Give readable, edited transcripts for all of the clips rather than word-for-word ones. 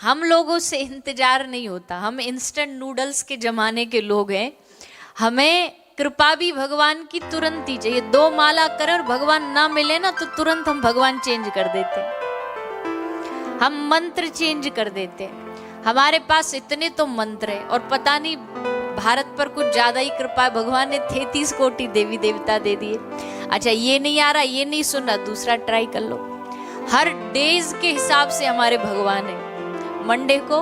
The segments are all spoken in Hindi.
हम लोगों से इंतजार नहीं होता, हम इंस्टेंट नूडल्स के जमाने के लोग हैं। हमें कृपा भी भगवान की तुरंत ही चाहिए। 2 माला कर और भगवान ना मिले ना तो तुरंत हम भगवान चेंज कर देते, हम मंत्र चेंज कर देते। हमारे पास इतने तो मंत्र है और पता नहीं भारत पर कुछ ज्यादा ही कृपा है, भगवान ने 33 कोटि देवी देवता दे दिए। अच्छा ये नहीं आ रहा, ये नहीं सुन रहा, दूसरा ट्राई कर लो। हर डेज के हिसाब से हमारे भगवान है। मंडे को,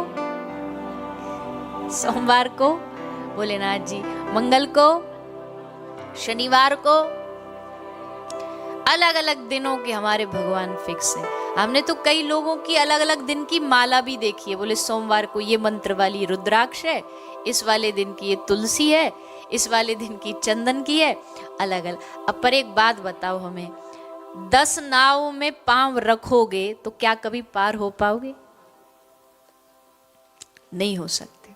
सोमवार को भोलेनाथ जी, मंगल को, शनिवार को, अलग अलग दिनों के हमारे भगवान फिक्स है। हमने तो कई लोगों की अलग अलग दिन की माला भी देखी है। बोले सोमवार को ये मंत्र वाली रुद्राक्ष है, इस वाले दिन की ये तुलसी है, इस वाले दिन की चंदन की है, अलग अलग। अब पर एक बात बताओ हमें, 10 नाव में पांव रखोगे तो क्या कभी पार हो पाओगे? नहीं हो सकते।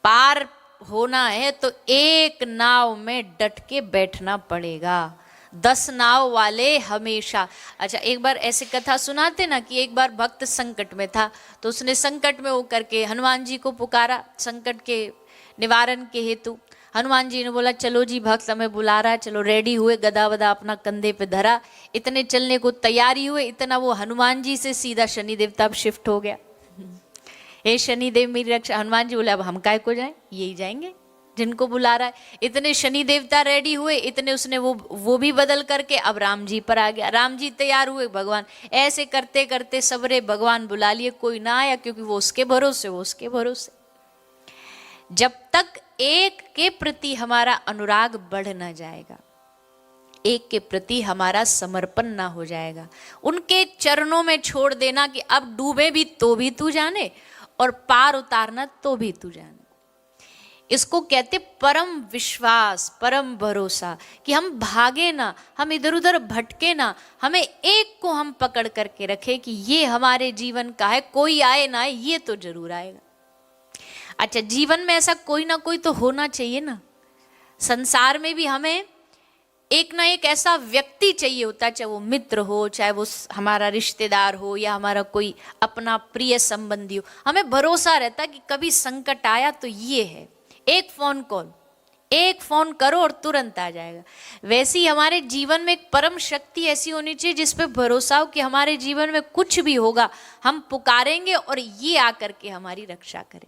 पार होना है तो एक नाव में डट के बैठना पड़ेगा। 10 नाव वाले हमेशा। अच्छा एक बार ऐसी कथा सुनाते ना कि एक बार भक्त संकट में था, तो उसने संकट में वो करके हनुमान जी को पुकारा संकट के निवारण के हेतु। हनुमान जी ने बोला चलो जी भक्त हमें बुला रहा है, चलो रेडी हुए, गदा वदा अपना कंधे पे धरा, इतने चलने को तैयारी हुए, इतना वो हनुमान जी से सीधा शनि देवता अब शिफ्ट हो गया। हे शनि देव मेरी रक्षा। हनुमान जी बोले अब हम काय को जाएं, यही जाएंगे जिनको बुला रहा है। इतने शनि देवता रेडी हुए, इतने उसने वो भी बदल करके अब राम जी पर आ गया। राम जी तैयार हुए, भगवान ऐसे करते करते सबरे भगवान बुला लिए, कोई ना आया क्योंकि वो उसके भरोसे, वो उसके भरोसे। जब तक एक के प्रति हमारा अनुराग बढ़ ना जाएगा, एक के प्रति हमारा समर्पण ना हो जाएगा, उनके चरणों में छोड़ देना कि अब डूबे भी तो भी तू जाने और पार उतारना तो भी तू जाने, इसको कहते परम विश्वास, परम भरोसा। कि हम भागे ना, हम इधर उधर भटके ना, हमें एक को हम पकड़ करके रखे कि ये हमारे जीवन का है, कोई आए ना आए ये तो जरूर आएगा। अच्छा जीवन में ऐसा कोई ना कोई तो होना चाहिए ना। संसार में भी हमें एक ना एक ऐसा व्यक्ति चाहिए होता, चाहे वो मित्र हो, चाहे वो हमारा रिश्तेदार हो या हमारा कोई अपना प्रिय संबंधी हो। हमें भरोसा रहता कि कभी संकट आया तो ये है, एक फोन कॉल, एक फोन करो और तुरंत आ जाएगा। वैसे ही हमारे जीवन में एक परम शक्ति ऐसी होनी चाहिए जिस पे भरोसा हो कि हमारे जीवन में कुछ भी होगा हम पुकारेंगे और ये आकर के हमारी रक्षा करे।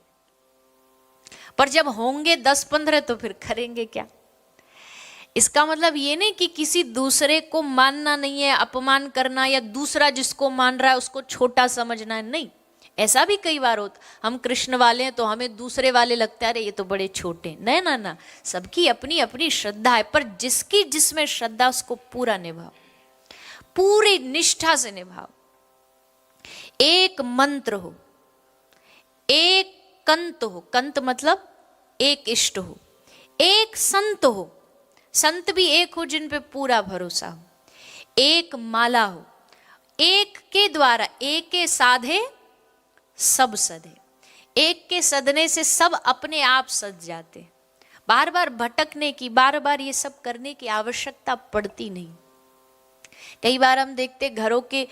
पर जब होंगे 10-15 तो फिर करेंगे क्या? इसका मतलब ये नहीं कि किसी दूसरे को मानना नहीं है, अपमान करना, या दूसरा जिसको मान रहा है उसको छोटा समझना है, नहीं। ऐसा भी कई बार होता, हम कृष्ण वाले हैं तो हमें दूसरे वाले लगता है अरे ये तो बड़े छोटे। नहीं ना ना, सबकी अपनी अपनी श्रद्धा है, पर जिसकी जिसमें श्रद्धा उसको पूरा निभाओ, पूरी निष्ठा से निभाओ। एक मंत्र हो, एक कंत हो, कंत मतलब एक इष्ट हो, एक संत हो, संत भी एक हो जिन पे पूरा भरोसा हो, एक माला हो, एक के द्वारा, एक के साधे सब सधे, एक के सदने से सब अपने आप सज जाते। बार बार भटकने की, बार बार ये सब करने की आवश्यकता पड़ती नहीं। कई बार हम देखते घरों के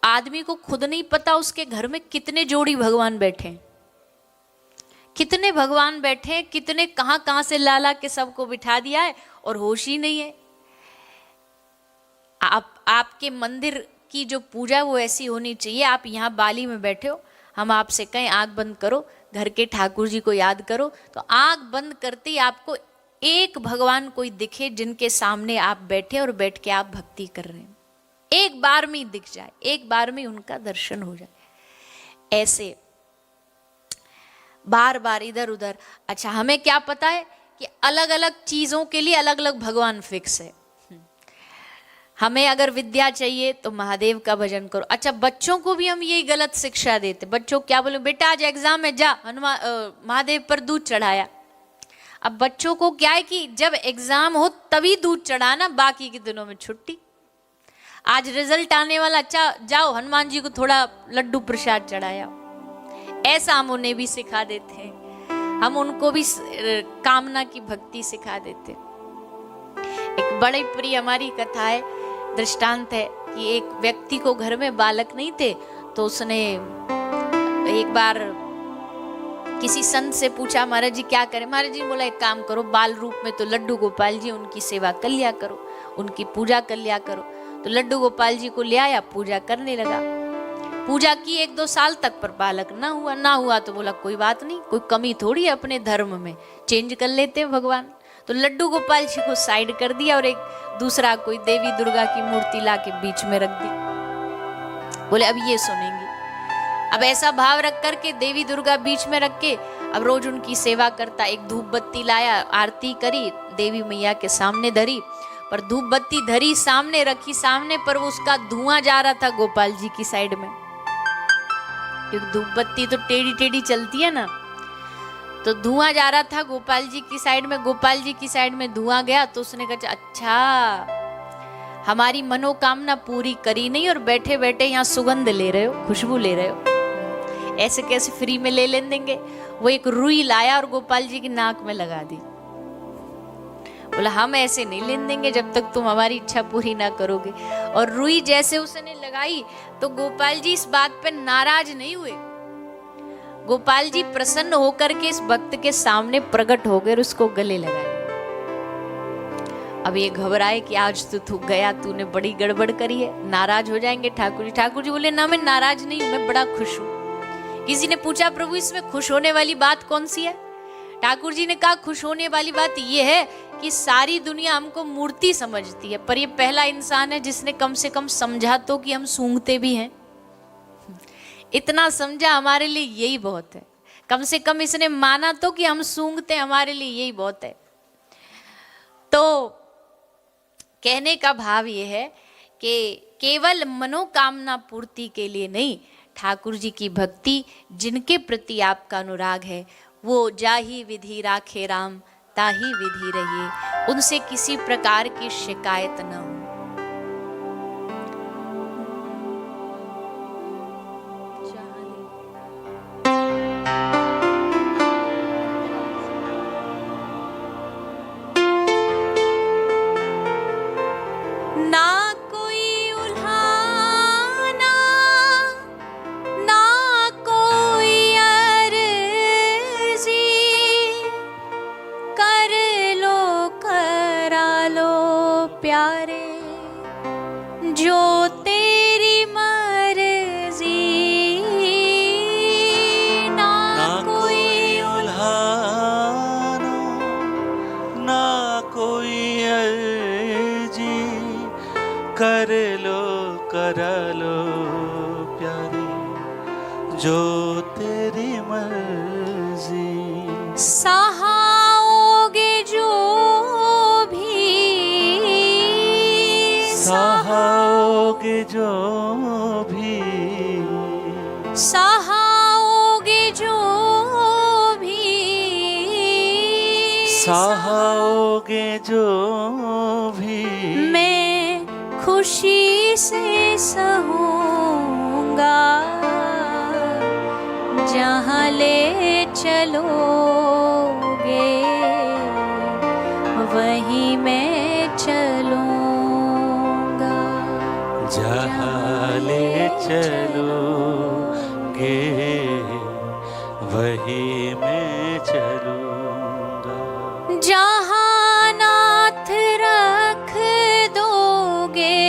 आदमी को खुद नहीं पता उसके घर में कितने जोड़ी भगवान बैठे, कितने भगवान बैठे, कितने कहां कहां से लाला के सबको बिठा दिया है और होश ही नहीं है। आपके मंदिर की जो पूजा वो ऐसी होनी चाहिए, आप यहाँ बाली में बैठे हो, हम आपसे कहें आंख बंद करो, घर के ठाकुर जी को याद करो, तो आंख बंद करते ही आपको एक भगवान कोई दिखे जिनके सामने आप बैठे और बैठ के आप भक्ति कर रहे हैं, एक बार में दिख जाए, एक बार में उनका दर्शन हो जाए। ऐसे बार बार इधर उधर। अच्छा हमें क्या पता है कि अलग अलग चीजों के लिए अलग अलग भगवान फिक्स है। हमें अगर विद्या चाहिए तो महादेव का भजन करो। अच्छा बच्चों को भी हम यही गलत शिक्षा देते, बच्चों को क्या बोले, बेटा आज एग्जाम है, जा महादेव पर दूध चढ़ाया। अब बच्चों को क्या है कि जब एग्जाम हो तभी दूध चढ़ाना, बाकी के दिनों में छुट्टी। आज रिजल्ट आने वाला, अच्छा जाओ हनुमान जी को थोड़ा लड्डू प्रसाद चढ़ाया। ऐसा हम उन्हें भी सिखा देते हैं, हम उनको भी कामना की भक्ति सिखा देते। एक बड़ी प्रिय हमारी कथा है, दृष्टांत है कि एक व्यक्ति को घर में बालक नहीं थे, तो उसने एक बार किसी संत से पूछा, महाराज जी क्या करें? महाराज जी बोला, एक काम करो, बाल रूप में तो लड्डू गोपाल जी, उनकी सेवा कर लिया करो, उनकी पूजा कर लिया करो। तो लड्डू गोपाल जी को ले आया, पूजा करने लगा। पूजा की 1-2 साल तक, पर बालक ना हुआ तो बोला कोई बात नहीं, कोई कमी थोड़ी है अपने धर्म में, चेंज कर लेते हैं भगवान। तो लड्डू गोपाल जी को साइड कर दिया और एक दूसरा कोई देवी दुर्गा की मूर्ति ला के बीच में रख दी। बोले अब ये सुनेंगे। अब ऐसा भाव रख करके देवी दुर्गा बीच में रख के अब रोज उनकी सेवा करता। एक धूप बत्ती लाया, आरती करी, देवी मैया के सामने धरी, पर धूप बत्ती धरी, सामने रखी, सामने पर उसका धुआं जा रहा था गोपाल जी की साइड में, क्योंकि धूप बत्ती तो टेढ़ी टेढ़ी चलती है ना, तो धुआं जा रहा था गोपाल जी की साइड में। गोपाल जी की साइड में धुआं गया तो उसने कहा अच्छा, हमारी मनोकामना पूरी करी नहीं और बैठे बैठे यहाँ सुगंध ले रहे हो, खुशबू ले रहे हो, ऐसे कैसे फ्री में ले लेंगे। वो एक रुई लाया और गोपाल जी की नाक में लगा दी। बोला हम ऐसे नहीं लेने देंगे जब तक तुम हमारी इच्छा पूरी ना करोगे। और रुई जैसे उसने लगाई तो गोपाल जी इस बात पे नाराज नहीं हुए। गोपाल जी प्रसन्न होकर के इस भक्त के सामने प्रकट हो गए और उसको गले लगाए। अब ये घबराए कि आज तो तू गया, तूने बड़ी गड़बड़ करी है, नाराज हो जाएंगे ठाकुर जी। ठाकुर जी बोले ना, मैं नाराज नहीं हूं, मैं बड़ा खुश हूं। किसी ने पूछा प्रभु इसमें खुश होने वाली बात कौन सी है? ठाकुर जी ने कहा खुश होने वाली बात यह है कि सारी दुनिया हमको मूर्ति समझती है, पर ये पहला इंसान है जिसने कम से कम समझा तो कि हम सूंघते भी हैं। इतना समझा, हमारे लिए यही बहुत है। कम से कम इसने माना तो कि हम सूंघते, हमारे लिए यही बहुत है। तो कहने का भाव ये है कि केवल मनोकामना पूर्ति के लिए नहीं, ठाकुर जी की भक्ति जिनके प्रति आपका अनुराग है, वो जाही विधि राखे राम ताही विधि रहिए, उनसे किसी प्रकार की शिकायत न हो। करा लो प्यारे, जो तेरी मर्जी। सहाओगे जो भी, सहाओगे जो भी, सहाओगे जो भी, सहाओगे जो भी, मैं खुशी से सहूंगा, जहाँ ले चलोगे वहीं मैं चलूंगा। जहाँ ले चलोगे वहीं मैं चलूंगा। जहाँ नाथ रख दोगे,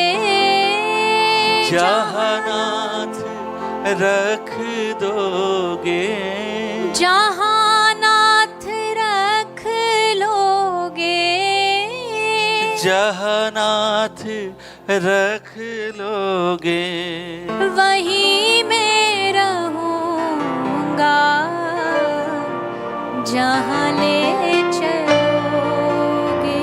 जहाँ नाथ रख दोगे, जहाँ नाथ रख लोगे, जहाँ नाथ रख लोगे, वहीं मैं रहूंगा। जहाँ ले चलोगे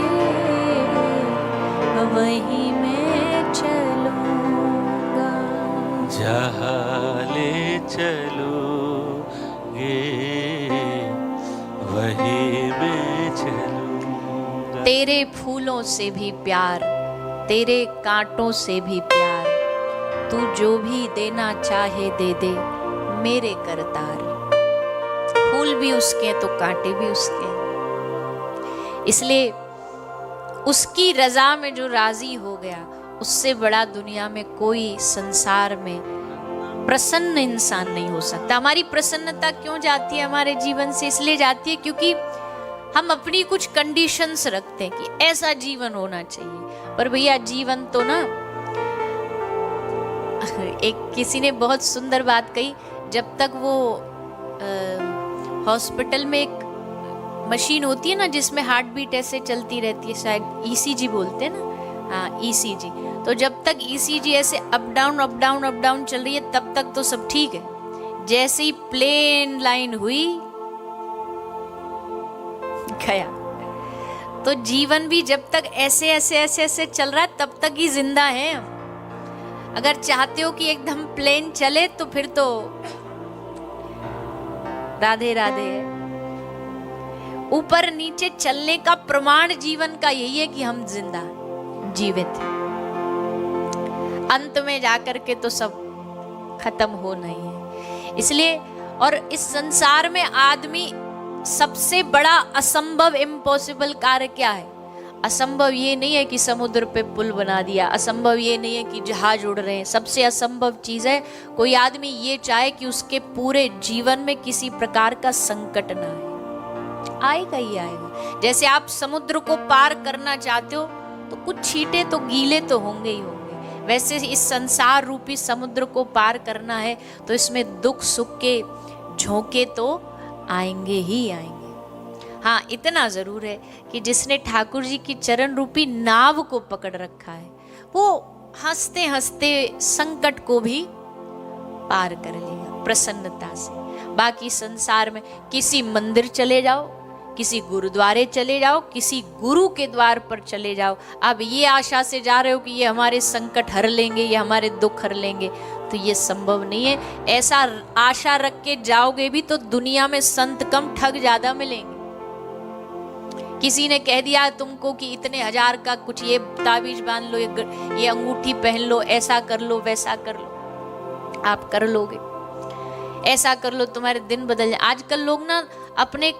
वहीं मैं चलूंगा। जहाँ ले चलोगे वहीं मैं चलूंगा। तेरे फूलों से भी प्यार, तेरे कांटों से भी प्यार, तू जो भी देना चाहे दे दे मेरे करतार। फूल भी उसके तो कांटे भी उसके, इसलिए उसकी रजा में जो राजी हो गया, उससे बड़ा दुनिया में कोई संसार में प्रसन्न इंसान नहीं हो सकता। हमारी प्रसन्नता क्यों जाती है हमारे जीवन से? इसलिए जाती है क्योंकि हम अपनी कुछ कंडीशंस रखते हैं कि ऐसा जीवन होना चाहिए। पर भैया जीवन तो ना, एक किसी ने बहुत सुंदर बात कही, जब तक वो हॉस्पिटल में एक मशीन होती है ना जिसमें हार्ट बीट ऐसे चलती रहती है, शायद ईसीजी बोलते हैं ना, हाँ ईसीजी, तो जब तक ईसीजी ऐसे अप डाउन चल रही है तब तक तो सब ठीक है। जैसे ही प्लेन लाइन हुई गया। तो जीवन भी जब तक ऐसे चल रहा है तब तक ही जिंदा है। अगर चाहते हो कि एकदम प्लेन चले तो फिर तो राधे राधे है। ऊपर नीचे चलने का प्रमाण जीवन का यही है कि हम जिंदा जीवित हैं। अंत में जाकर के तो सब खत्म होना ही है। इसलिए और इस संसार में आदमी सबसे बड़ा असंभव इम्पॉसिबल कार्य क्या है? असंभव ये नहीं है कि समुद्र पे पुल बना दिया, असंभव ये नहीं है कि जहाज उड़ रहे हैं। सबसे असंभव चीज है कोई आदमी ये चाहे कि उसके पूरे जीवन में किसी प्रकार का संकट ना आए। आएगा ही आएगा। जैसे आप समुद्र को पार करना चाहते हो तो कुछ छींटे तो गीले तो होंगे ही होंगे, वैसे इस संसार रूपी समुद्र को पार करना है तो इसमें दुख सुख के झोंके तो आएंगे ही आएंगे। हाँ, इतना जरूर है कि जिसने ठाकुर जी की चरण रूपी नाव को पकड़ रखा है वो हंसते हंसते संकट को भी पार कर लेगा प्रसन्नता से। बाकी संसार में किसी मंदिर चले जाओ, किसी गुरुद्वारे चले जाओ, किसी गुरु के द्वार पर चले जाओ, अब ये आशा से जा रहे हो कि ये हमारे संकट हर लेंगे, ये हमारे दुख हर लेंगे, तो ये संभव नहीं है। ऐसा आशा रख के जाओगे भी तो दुनिया में संत कम ठग ज्यादा मिलेंगे। किसी ने कह दिया तुमको कि इतने हजार का कुछ ये ताबीज बांध लो, ये अंगूठी पहन लो, ऐसा कर लो, वैसा कर लो, आप कर लोगे। ऐसा कर लो तुम्हारे दिन बदल जाए। आजकल लोग ना अपने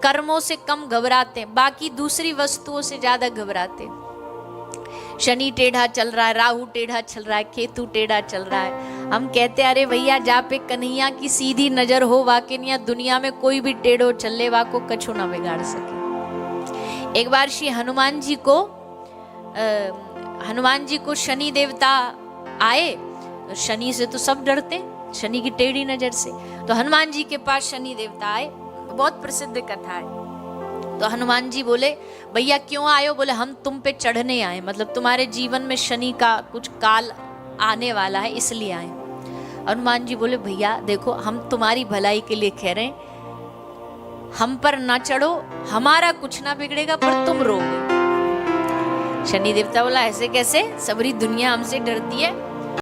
कर्मों से कम घबराते हैं, बाकी दूसरी वस्तुओं से ज्यादा घबराते हैं। शनि टेढ़ा चल रहा है, राहु टेढ़ा चल रहा है, केतु टेढ़ा चल रहा है। हम कहते अरे भैया जा पे कन्हैया की सीधी नजर हो, वाकई दुनिया में कोई भी टेढ़ो चले वाको कछु ना बिगाड़ सके। एक बार श्री हनुमान जी को शनि देवता आए। तो शनि से तो सब डरते, शनि की टेढ़ी नजर से। तो हनुमान जी के पास शनि देवता आए, बहुत प्रसिद्ध कथा है। तो हनुमान जी बोले भैया क्यों आए हो? बोले हम तुम पे चढ़ने आए, मतलब तुम्हारे जीवन में शनि का कुछ काल आने वाला है इसलिए आए। हनुमान जी बोले भैया देखो हम तुम्हारी भलाई के लिए कह रहे हैं, हम पर ना चढ़ो, हमारा कुछ ना बिगड़ेगा पर तुम रोगे। शनि देवता बोला ऐसे कैसे, सबरी दुनिया हमसे डरती है,